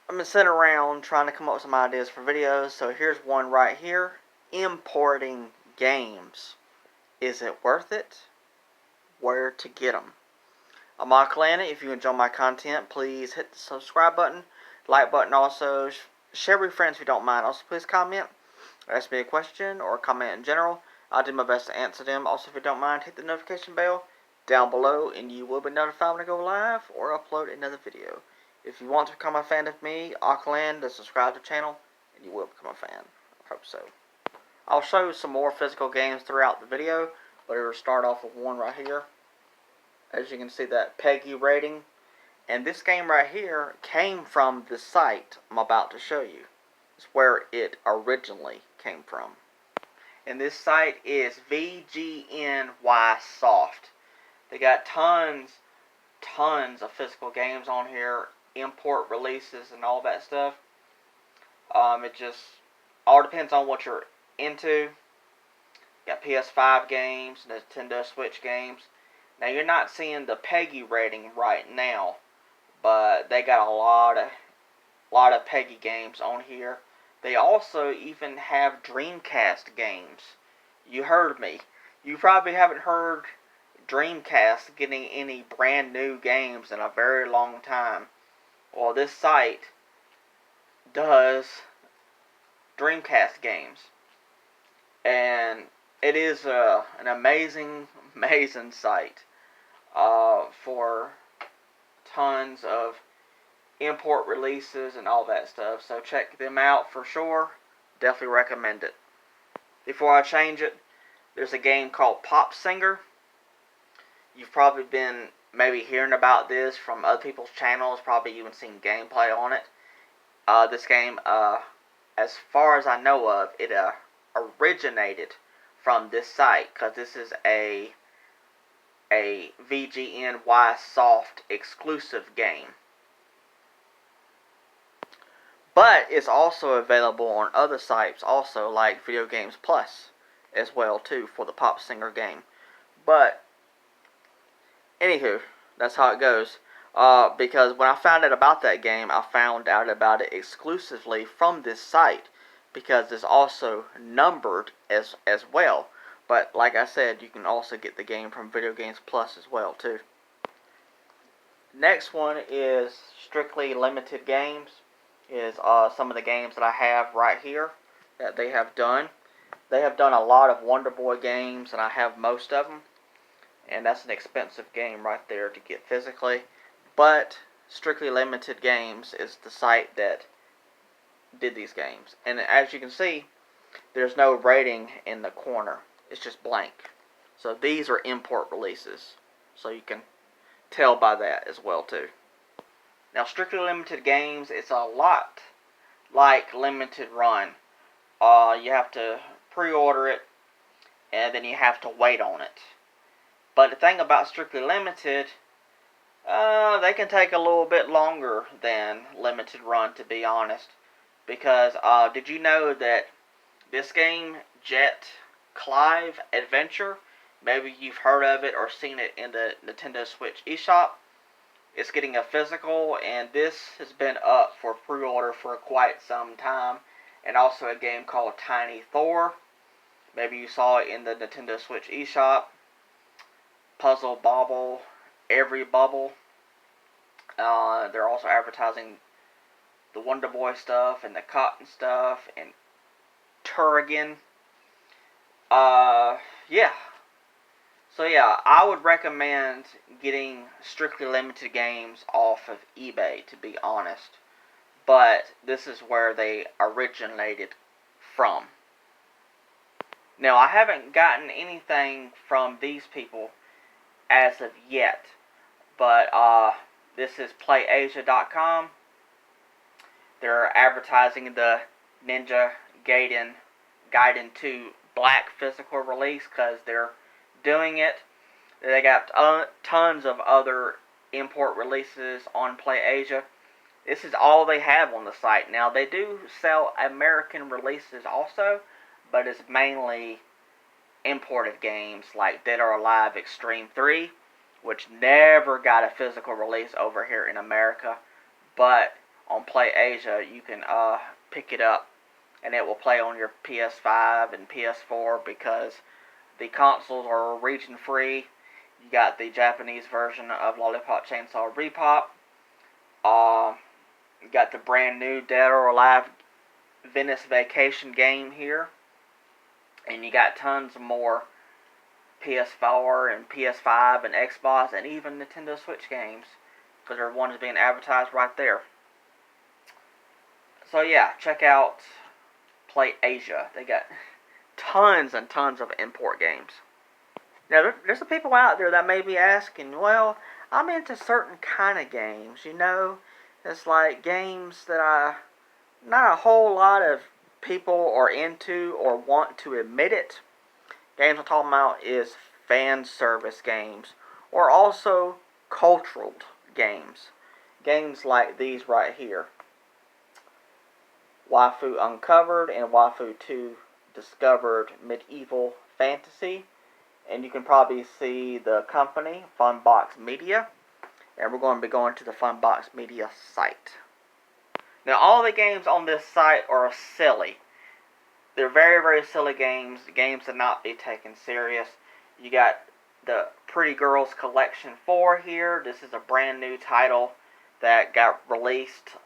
I've been sitting around trying to come up with some ideas for videos, so here's one right here. Importing games. Is it worth it? Where to get them? I'm Akalana. If you enjoy my content, please hit the subscribe button, like button also. Share with friends if you don't mind. Also, please comment, ask me a question, or comment in general. I'll do my best to answer them. Also, if you don't mind, hit the notification bell down below, and you will be notified when I go live or upload another video. If you want to become a fan of me, Akalana, then subscribe to the channel, and you will become a fan. I hope so. I'll show some more physical games throughout the video, but it'll start off with one right here. As you can see, that PEGI rating. And this game right here came from the site I'm about to show you. It's where it originally came from. And this site is VGNY Soft. They got tons of physical games on here, import releases and all that stuff. It just all depends on what you're into. Got PS5 games, Nintendo Switch games. Now you're not seeing the PEGI rating right now, but they got a lot of PEGI games on here. They also even have Dreamcast games. You heard me. You probably haven't heard Dreamcast getting any brand new games in a very long time. Well, this site does Dreamcast games. And it is an amazing site for tons of import releases and all that stuff. So check them out for sure. Definitely recommend it. Before I change it, there's a game called Pop Singer. You've probably been maybe hearing about this from other people's channels, probably even seen gameplay on it. This game, as far as I know of, it originated from this site, because this is a VGNY Soft exclusive game. But it's also available on other sites also, like Video Games Plus as well too, for the Pop Singer game. But anywho, that's how it goes. Because when I found out about that game, I found out about it exclusively from this site, because it's also numbered as well. But like I said, you can also get the game from Video Games Plus as well too. Next one is Strictly Limited Games. Is some of the games that I have right here that they have done. They have done a lot of Wonder Boy games, and I have most of them. And that's an expensive game right there to get physically. But Strictly Limited Games is the site that did these games. And as you can see, there's no rating in the corner. It's just blank. So these are import releases. So you can tell by that as well too. Now Strictly Limited Games, it's a lot like Limited Run. You have to pre-order it, and then you have to wait on it. But the thing about Strictly Limited, they can take a little bit longer than Limited Run, to be honest. Because, did you know that this game, Jet Clive Adventure, maybe you've heard of it or seen it in the Nintendo Switch eShop, it's getting a physical, and this has been up for pre-order for quite some time. And also a game called Tiny Thor. Maybe you saw it in the Nintendo Switch eShop. Puzzle Bobble, Every Bubble. They're also advertising the Wonder Boy stuff and the Cotton stuff and Turrigan. Yeah. So yeah, I would recommend getting Strictly Limited Games off of eBay, to be honest. But this is where they originated from. Now, I haven't gotten anything from these people as of yet. But this is PlayAsia.com. They're advertising the Ninja Gaiden 2 Black physical release, because they're doing it. They got tons of other import releases on PlayAsia. This is all they have on the site. Now, they do sell American releases also, but it's mainly imported games like Dead or Alive Extreme 3, which never got a physical release over here in America, but on Play Asia, you can pick it up, and it will play on your PS5 and PS4 because the consoles are region free. You got the Japanese version of Lollipop Chainsaw Repop. You got the brand new Dead or Alive Venice Vacation game here. And you got tons more PS4 and PS5 and Xbox and even Nintendo Switch games, because there are ones being advertised right there. So yeah, check out Play Asia. They got tons and tons of import games. Now, there's some people out there that may be asking, well, I'm into certain kind of games, you know? It's like games that not a whole lot of people are into or want to admit it. Games I'm talking about is fan service games, or also cultural games. Games like these right here. Waifu Uncovered and Waifu 2 Discovered Medieval Fantasy. And you can probably see the company, Funbox Media. And we're going to be going to the Funbox Media site. Now, all the games on this site are silly. They're very, very silly games. Games to not be taken serious. You got the Pretty Girls Collection 4 here. This is a brand new title that got released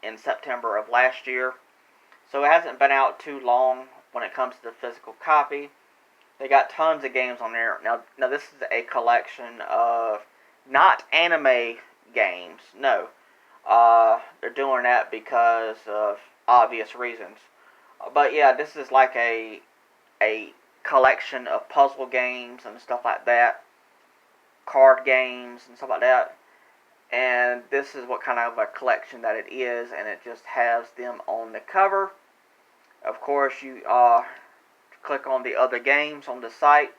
in September of last year. So it hasn't been out too long when it comes to the physical copy. They got tons of games on there. Now this is a collection of not anime games. No. They're doing that because of obvious reasons. But yeah, this is like a collection of puzzle games and stuff like that. Card games and stuff like that. And this is what kind of a collection that it is, and it just has them on the cover. Of course, you click on the other games on the site,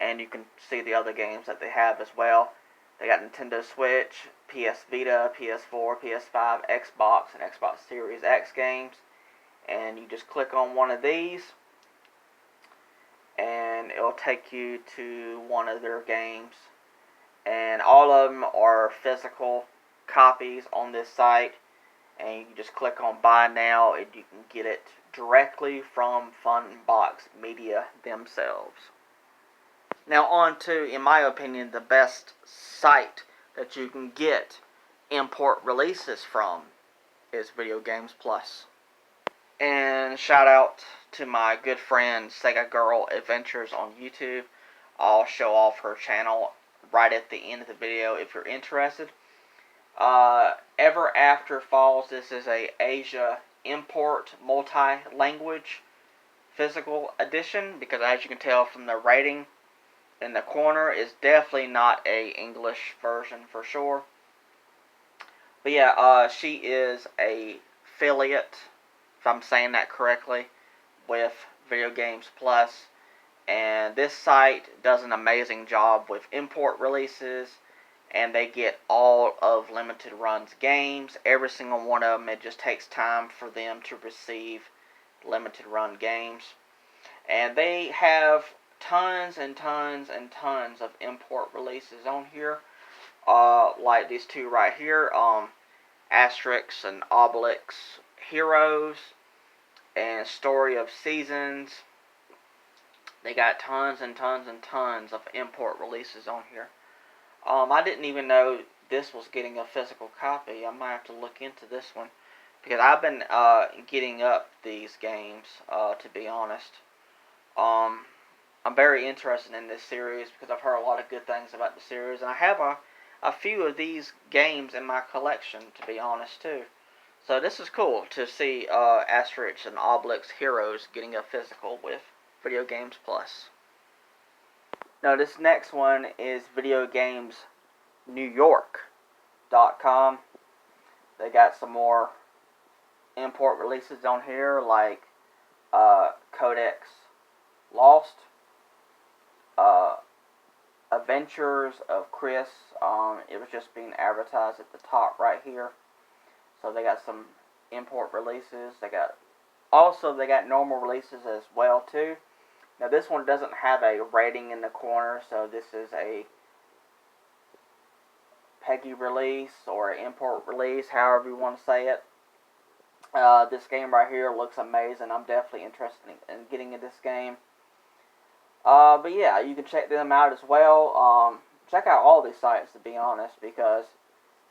and you can see the other games that they have as well. They got Nintendo Switch, PS Vita, PS4, PS5, Xbox, and Xbox Series X games. And you just click on one of these, and it'll take you to one of their games. And all of them are physical copies on this site. And you can just click on Buy Now, and you can get it directly from Funbox Media themselves. Now on to, in my opinion, the best site that you can get import releases from is Video Games Plus. And shout out to my good friend Sega Girl Adventures on YouTube. I'll show off her channel right at the end of the video if you're interested. Ever After Falls, this is a Asia import multi-language physical edition, because as you can tell from the rating in the corner, is definitely not a English version for sure. But yeah, she is a affiliate, if I'm saying that correctly, with Video Games Plus. And this site does an amazing job with import releases, and they get all of Limited Run's games, every single one of them. It just takes time for them to receive Limited Run games. And they have tons and tons and tons of import releases on here. Like these two right here, Asterix and Obelix Heroes, and Story of Seasons. They got tons and tons and tons of import releases on here. I didn't even know this was getting a physical copy. I might have to look into this one, because I've been getting up these games, to be honest. I'm very interested in this series because I've heard a lot of good things about the series, and I have a few of these games in my collection, to be honest, too. So this is cool to see Asterix and Obelix Heroes getting a physical with Video Games Plus. Now this next one is VideoGamesNewYork.com. They got some more import releases on here, like Codex Lost, Adventures of Chris. It was just being advertised at the top right here. So they got some import releases. They got normal releases as well too. Now this one doesn't have a rating in the corner, so this is a PEGI release or import release, however you want to say it. This game right here looks amazing. I'm definitely interested in getting in this game. But yeah, you can check them out as well. Check out all these sites, to be honest, because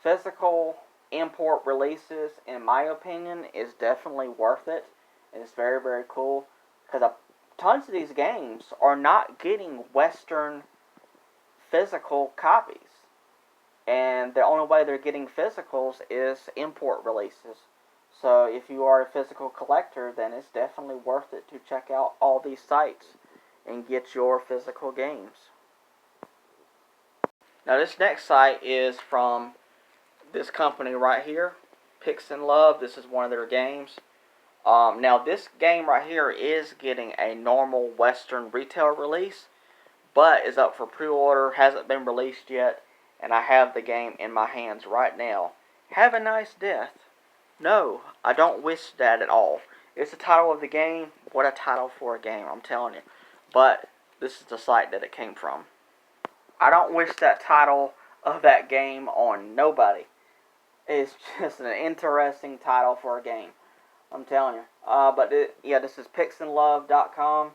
physical import releases, in my opinion, is definitely worth it. And it's very, very cool, because tons of these games are not getting Western physical copies. And the only way they're getting physicals is import releases. So if you are a physical collector, then it's definitely worth it to check out all these sites and get your physical games. Now this next site is from this company right here, PixnLove. This is one of their games. Now this game right here is getting a normal Western retail release, but is up for pre-order, hasn't been released yet, and I have the game in my hands right now. Have a nice death. No, I don't wish that at all. It's the title of the game. What a title for a game, I'm telling you. But this is the site that it came from. I don't wish that title of that game on nobody. It's just an interesting title for a game, I'm telling you. Yeah, this is PixnLove.com.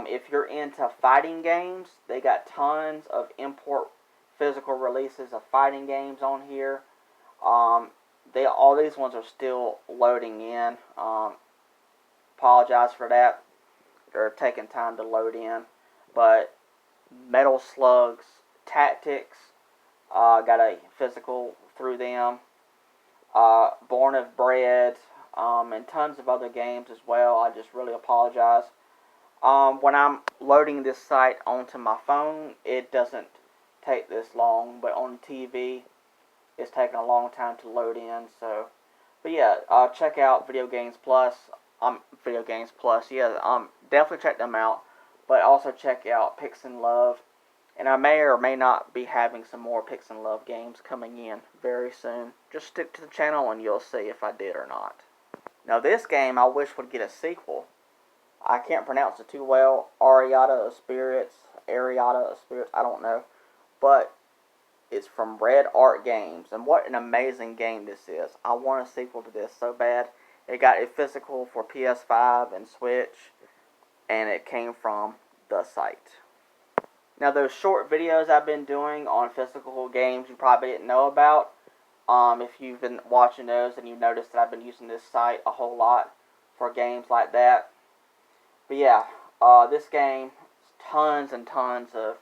If you're into fighting games, they got tons of import physical releases of fighting games on here. All these ones are still loading in. Apologize for that. They're taking time to load in. But Metal Slugs Tactics got a physical through them. Born of Bread, and tons of other games as well. I just really apologize. When I'm loading this site onto my phone, it doesn't take this long, but on TV, it's taking a long time to load in. But yeah, check out Video Games Plus. Yeah, definitely check them out. But also check out PixnLove, and I may or may not be having some more PixnLove games coming in very soon. Just stick to the channel and you'll see if I did or not. Now this game I wish would get a sequel. I can't pronounce it too well. Ariada of Spirits, I don't know. But it's from Red Art Games, and what an amazing game this is. I want a sequel to this so bad. It got a physical for PS5 and Switch, and it came from the site. Now those short videos I've been doing on physical games you probably didn't know about. If you've been watching those and you noticed that I've been using this site a whole lot for games like that. But yeah, this game, tons and tons of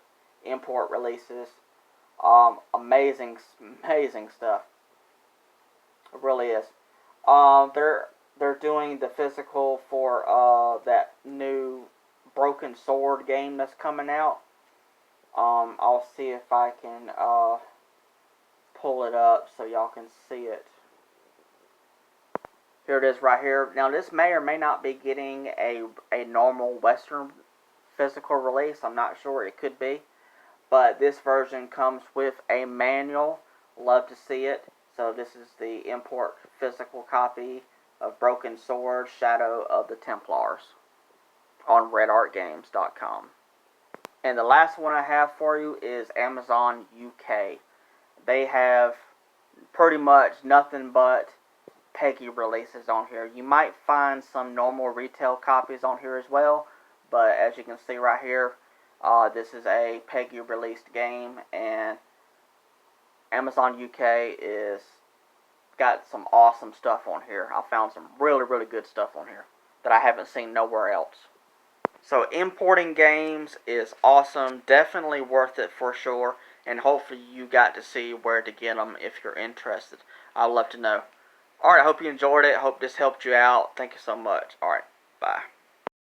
import releases. Amazing stuff. It really is. They're doing the physical for that new Broken Sword game that's coming out. I'll see if I can pull it up so y'all can see it. Here it is right here. Now this may or may not be getting a normal Western physical release. I'm not sure. It could be. But this version comes with a manual. Love to see it. So this is the import physical copy of Broken Sword, Shadow of the Templars on RedArtGames.com. And the last one I have for you is Amazon UK. They have pretty much nothing but PEGI releases on here. You might find some normal retail copies on here as well, but as you can see right here, this is a PEGI released game, and Amazon UK is got some awesome stuff on here. I found some really good stuff on here that I haven't seen nowhere else. So importing games is awesome, definitely worth it for sure, and hopefully you got to see where to get them if you're interested. I'd love to know. Alright, I hope you enjoyed it. Hope this helped you out. Thank you so much. Alright, bye.